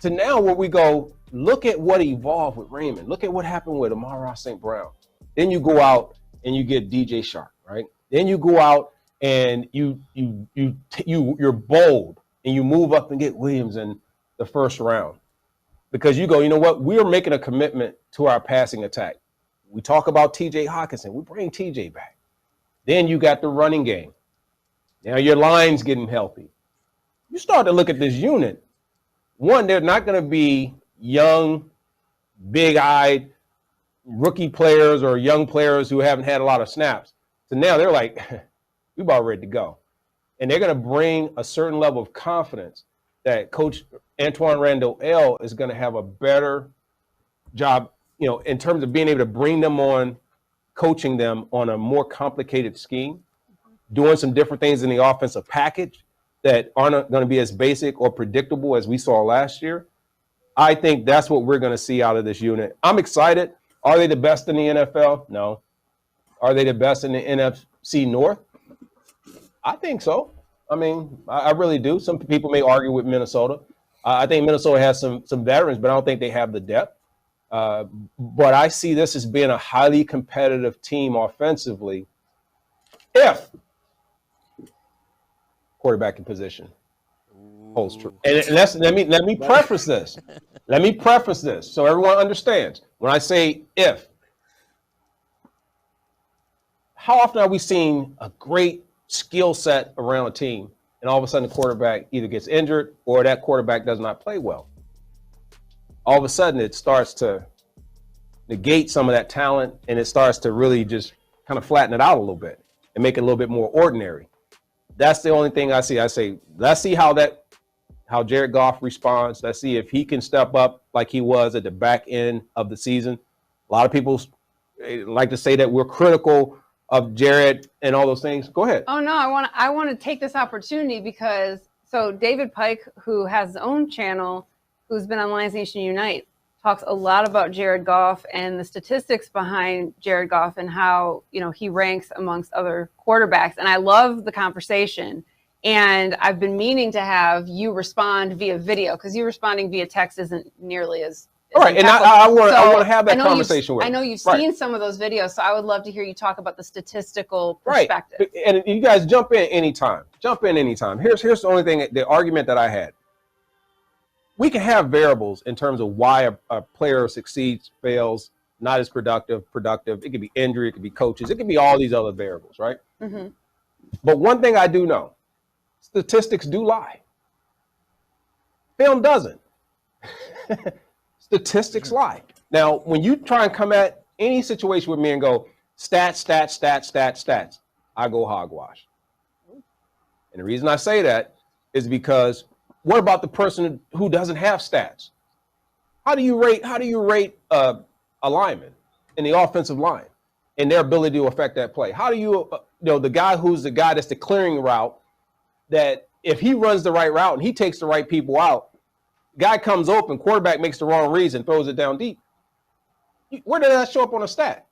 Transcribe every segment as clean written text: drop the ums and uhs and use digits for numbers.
to now where we go, look at what evolved with Raymond. Look at what happened with amon-ra St. Brown. Then you go out and you get DJ Chark, right? Then you go out and you're bold and you move up and get Williams in the first round. Because you go, you know what? We're making a commitment to our passing attack. We talk about TJ Hawkinson. We bring TJ back. Then you got the running game. Now your line's getting healthy. You start to look at this unit. One, they're not going to be young, big-eyed rookie players or young players who haven't had a lot of snaps. So now they're like, we're about ready to go. And they're going to bring a certain level of confidence that Coach Antoine Randall L is going to have a better job, you know, in terms of being able to bring them on, coaching them on a more complicated scheme, doing some different things in the offensive package that aren't going to be as basic or predictable as we saw last year. I think that's what we're going to see out of this unit. I'm excited. Are they the best in the NFL? No. Are they the best in the NFC North? I think so. I mean, I really do. Some people may argue with Minnesota. I think Minnesota has some veterans, but I don't think they have the depth. But I see this as being a highly competitive team offensively if quarterback in position holds true. And let me preface this. Let me preface this so everyone understands. When I say if, how often are we seeing a great skill set around a team and all of a sudden the quarterback either gets injured or that quarterback does not play well? All of a sudden it starts to negate some of that talent and it starts to really just kind of flatten it out a little bit and make it a little bit more ordinary. That's the only thing I see. I say, let's see how Jared Goff responds. Let's see if he can step up like he was at the back end of the season. A lot of people like to say that we're critical of Jared and all those things. Go ahead. Oh no, I want to take this opportunity because David Pike, who has his own channel, who's been on Lions Nation Unite, talks a lot about Jared Goff and the statistics behind Jared Goff and how, you know, he ranks amongst other quarterbacks. And I love the conversation. And I've been meaning to have you respond via video because you responding via text isn't nearly as all right, and I want to have that conversation with you. I know you've seen some of those videos, so I would love to hear you talk about the statistical perspective. Right, and you guys jump in anytime. Here's the only thing, the argument that I had. We can have variables in terms of why a player succeeds, fails, not as productive. It could be injury, it could be coaches, it could be all these other variables, right? Mm-hmm. But one thing I do know, statistics do lie. Film doesn't. Statistics lie. Now, when you try and come at any situation with me and go, stats, I go hogwash. And the reason I say that is because what about the person who doesn't have stats? How do you rate a lineman in the offensive line and their ability to affect that play? How do you, the guy that's the clearing route, that if he runs the right route and he takes the right people out, guy comes open, quarterback makes the wrong reason, throws it down deep. Where did that show up on a stat?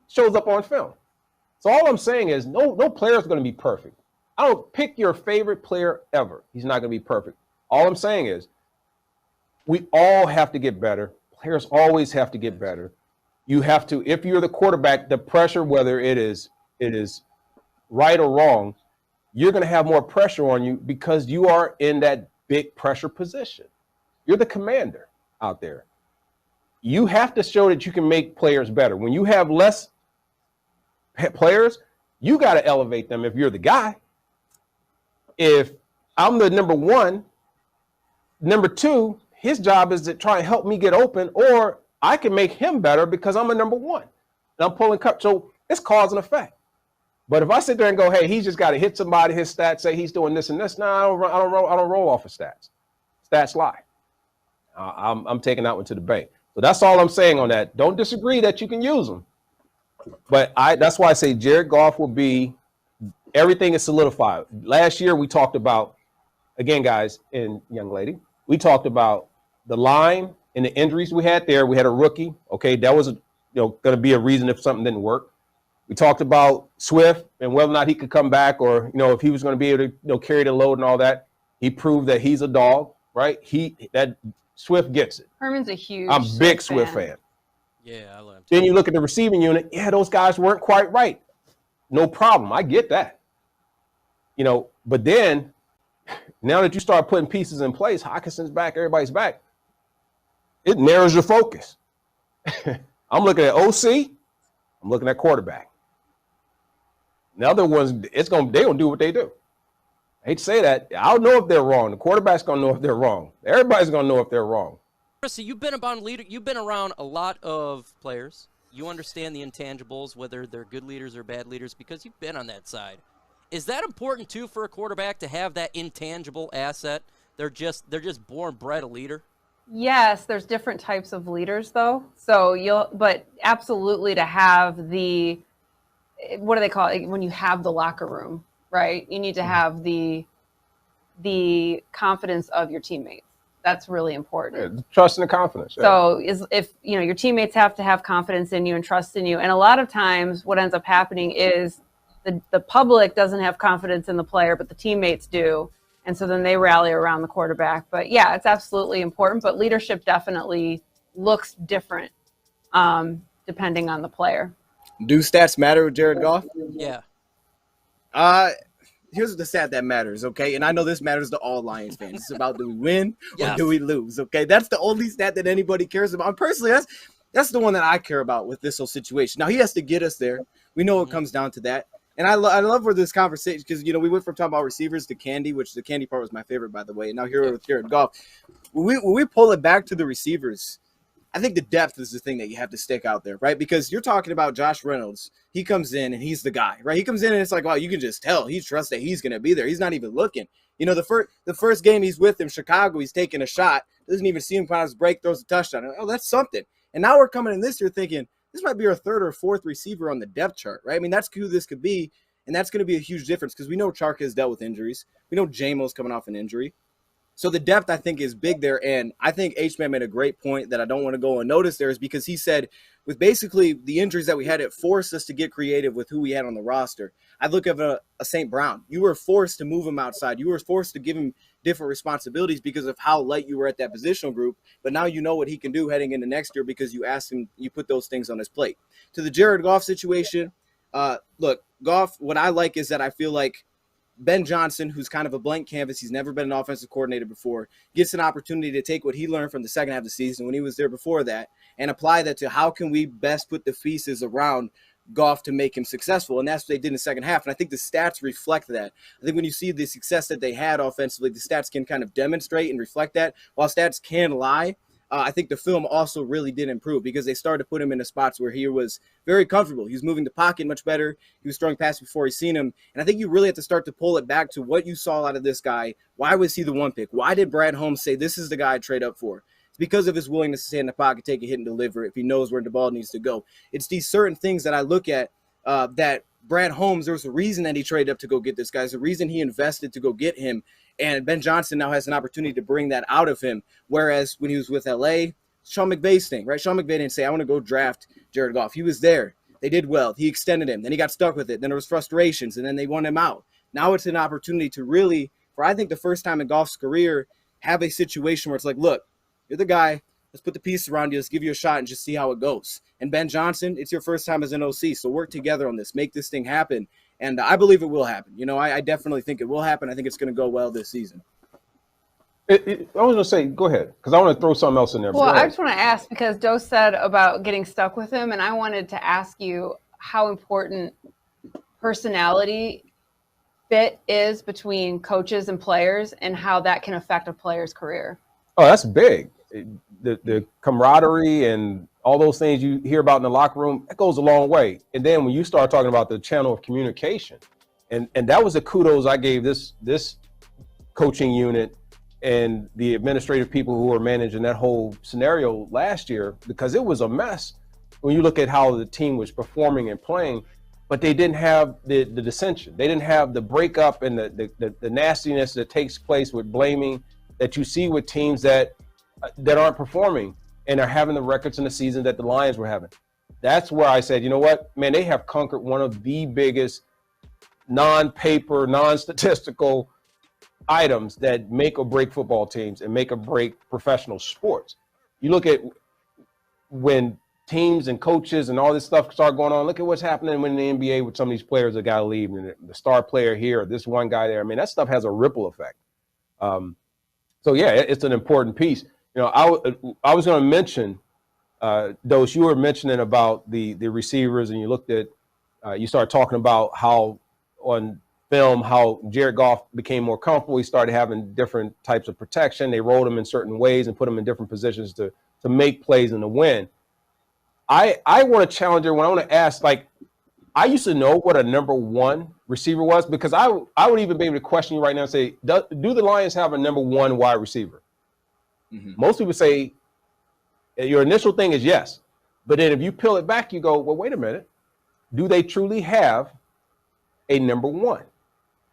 Shows up on film. So all I'm saying is no player is going to be perfect. I don't pick your favorite player ever. He's not going to be perfect. All I'm saying is we all have to get better. Players always have to get better. You have to, if you're the quarterback, the pressure, whether it is right or wrong, you're going to have more pressure on you because you are in that big pressure position. You're the commander out there. You have to show that you can make players better. When you have less players, you got to elevate them if you're the guy. If I'm the number one, number two, his job is to try and help me get open, or I can make him better because I'm a number one. And I'm pulling cut. So it's cause and effect. But if I sit there and go, hey, he's just got to hit somebody, his stats say he's doing this and this. No, I don't roll off of stats. Stats lie. I'm taking that one to the bank. So that's all I'm saying on that. Don't disagree that you can use them. But that's why I say Jared Goff will be, everything is solidified. Last year we talked about, again, guys and young lady, we talked about the line and the injuries we had there. We had a rookie. Okay, that was going to be a reason if something didn't work. We talked about Swift and whether or not he could come back, or if he was going to be able to carry the load and all that. He proved that he's a dog. right? That Swift gets it. Herman's a huge. I'm a big Swift fan. Yeah, I love him. Then you look at the receiving unit. Yeah, those guys weren't quite right. No problem. I get that. But then now that you start putting pieces in place, Hawkinson's back, everybody's back. It narrows your focus. I'm looking at OC. I'm looking at quarterback. The other ones, they're gonna do what they do. I hate to say that. I don't know if they're wrong. The quarterback's gonna know if they're wrong. Everybody's gonna know if they're wrong. Chrissie, you've been around a lot of players. You understand the intangibles, whether they're good leaders or bad leaders, because you've been on that side. Is that important too for a quarterback to have that intangible asset? They're just born bred a leader. Yes, there's different types of leaders though. But absolutely to have what do they call it when you have the locker room, right? You need to have the confidence of your teammates. That's really important. Yeah, trust and confidence. Yeah. So if your teammates have to have confidence in you and trust in you. And a lot of times what ends up happening is the public doesn't have confidence in the player, but the teammates do. And so then they rally around the quarterback. But yeah, it's absolutely important. But leadership definitely looks different depending on the player. Do stats matter with Jared Goff? Yeah. Here's the stat that matters, okay? And I know this matters to all Lions fans. It's about do we win or do we lose, okay? That's the only stat that anybody cares about. And personally, that's the one that I care about with this whole situation. Now, he has to get us there. We know it comes down to that. And I love where this conversation, because, we went from talking about receivers to candy, which the candy part was my favorite, by the way. And now here with Jared Goff. When we pull it back to the receivers, I think the depth is the thing that you have to stick out there, right? Because you're talking about Josh Reynolds. He comes in and he's the guy, right? He comes in and it's like, wow, you can just tell he trusts that he's going to be there. He's not even looking. The first game he's with him, Chicago, he's taking a shot. Doesn't even see him kind of break, throws a touchdown. Oh, that's something. And now we're coming in this year thinking this might be our third or fourth receiver on the depth chart, right? I mean, that's who this could be. And that's going to be a huge difference because we know Chark has dealt with injuries. We know Jameson coming off an injury. So the depth, I think, is big there. And I think H-Man made a great point that I don't want to go unnoticed there is because he said with basically the injuries that we had, it forced us to get creative with who we had on the roster. I look at a St. Brown. You were forced to move him outside. You were forced to give him different responsibilities because of how light you were at that positional group. But now you know what he can do heading into next year because you asked him, you put those things on his plate. To the Jared Goff situation, look, Goff, what I like is that I feel like Ben Johnson, who's kind of a blank canvas, he's never been an offensive coordinator before, gets an opportunity to take what he learned from the second half of the season when he was there before that and apply that to how can we best put the pieces around Goff to make him successful. And that's what they did in the second half. And I think the stats reflect that. I think when you see the success that they had offensively, the stats can kind of demonstrate and reflect that. While stats can lie, I think the film also really did improve because they started to put him in the spots where he was very comfortable. He was moving the pocket much better. He was throwing passes before he's seen him. And I think you really have to start to pull it back to what you saw out of this guy. Why was he the one pick? Why did Brad Holmes say this is the guy I trade up for? It's because of his willingness to stay in the pocket, take a hit, and deliver if he knows where the ball needs to go. It's these certain things that I look at that Brad Holmes, there was a reason that he traded up to go get this guy. There's a reason he invested to go get him. And Ben Johnson now has an opportunity to bring that out of him. Whereas when he was with LA, Sean McVay's thing, right? Sean McVay didn't say, I want to go draft Jared Goff. He was there. They did well. He extended him. Then he got stuck with it. Then there was frustrations, and then they won him out. Now it's an opportunity to really, for I think the first time in Goff's career, have a situation where it's like, look, you're the guy. Let's put the piece around you. Let's give you a shot and just see how it goes. And Ben Johnson, it's your first time as an OC, so work together on this. Make this thing happen. And I believe it will happen. I definitely think it will happen. I think it's going to go well this season. I was going to say, go ahead, because I want to throw something else in there. Well, I just want to ask, because Dose said about getting stuck with him, and I wanted to ask you how important personality fit is between coaches and players and how that can affect a player's career. Oh, that's big. The camaraderie and all those things you hear about in the locker room, that goes a long way. And then when you start talking about the channel of communication, and that was the kudos I gave this coaching unit and the administrative people who were managing that whole scenario last year, because it was a mess when you look at how the team was performing and playing, but they didn't have the dissension. They didn't have the breakup and the nastiness that takes place with blaming that you see with teams that aren't performing and are having the records in the season that the Lions were having. That's where I said, you know what, man, they have conquered one of the biggest non-paper, non-statistical items that make or break football teams and make or break professional sports. You look at when teams and coaches and all this stuff start going on. Look at what's happening in the NBA with some of these players that got to leave, and the star player here, or this one guy there. I mean, that stuff has a ripple effect. So yeah, it's an important piece. You know, I was going to mention, Dose, you were mentioning about the receivers, and you looked at, you started talking about how on film how Jared Goff became more comfortable. He started having different types of protection. They rolled him in certain ways and put him in different positions to make plays and to win. I want to challenge everyone. I want to ask, like, I used to know what a number one receiver was, because I would even be able to question you right now and say, do the Lions have a number one wide receiver? Mm-hmm. Most people say your initial thing is yes. But then if you peel it back, you go, well, wait a minute. Do they truly have a number one?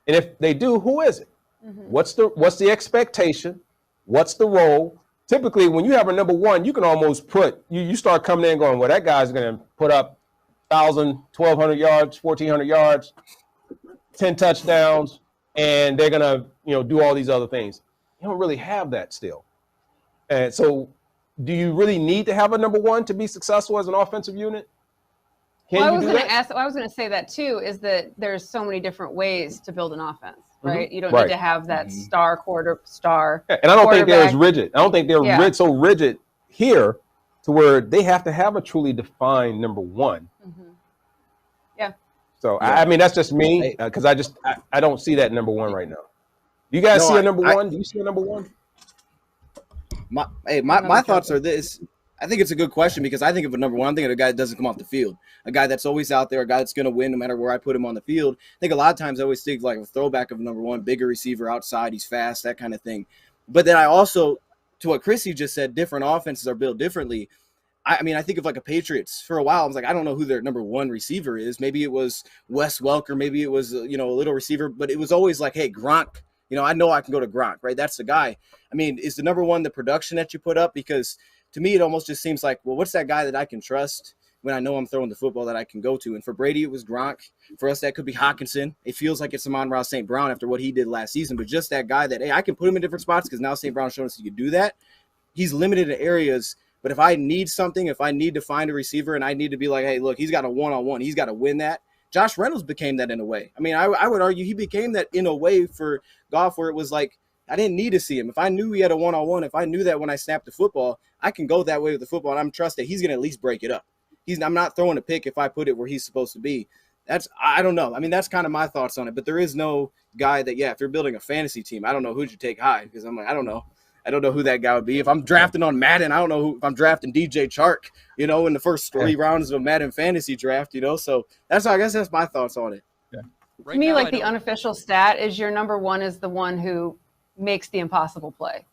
And if they do, who is it? Mm-hmm. What's the expectation? What's the role? Typically, when you have a number one, you can almost put, you start coming in going, well, that guy's going to put up 1,000, 1,200 yards, 1,400 yards, 10 touchdowns, and they're going to, do all these other things. You don't really have that still. And so do you really need to have a number one to be successful as an offensive unit? I was going to say that too, is that there's so many different ways to build an offense, right? Mm-hmm. You don't need to have that star. Yeah, and I don't think they're as rigid. I don't think they're so rigid here to where they have to have a truly defined number one. Mm-hmm. Yeah. So, I mean, that's just me, because I don't see that number one right now. Do you guys see a number one? Do you see a number one? My thoughts are this. I think it's a good question, because I think of a number one, I'm thinking of a guy that doesn't come off the field, a guy that's always out there, a guy that's going to win no matter where I put him on the field. I think a lot of times I always think like a throwback of number one, bigger receiver outside, he's fast, that kind of thing. But then I also, to what Chrissie just said, different offenses are built differently. I mean, I think of like a Patriots. For a while, I was like, I don't know who their number one receiver is. Maybe it was Wes Welker, maybe it was, a little receiver, but it was always like, hey, Gronk, I know I can go to Gronk, right? That's the guy. I mean, is the number one the production that you put up? Because to me, it almost just seems like, well, what's that guy that I can trust when I know I'm throwing the football that I can go to? And for Brady, it was Gronk. For us, that could be Hawkinson. It feels like it's Amon-Ra St. Brown after what he did last season, but just that guy that, hey, I can put him in different spots because now St. Brown's shown us he can do that. He's limited in areas, but if I need something, if I need to find a receiver and I need to be like, hey, look, he's got a one-on-one, he's got to win that. Josh Reynolds became that in a way. I mean, I would argue he became that in a way for Goff, where it was like, I didn't need to see him. If I knew he had a one-on-one, if I knew that when I snapped the football, I can go that way with the football, and I'm trust that he's going to at least break it up. I'm not throwing a pick if I put it where he's supposed to be. I don't know. I mean, that's kind of my thoughts on it. But there is no guy that, if you're building a fantasy team, I don't know who'd you take high, because I'm like, I don't know. I don't know who that guy would be. If I'm drafting on Madden, I don't know if I'm drafting DJ Chark, in the first 3 rounds of a Madden fantasy draft, So I guess that's my thoughts on it. Yeah. To me, the unofficial stat is your number one is the one who makes the impossible play.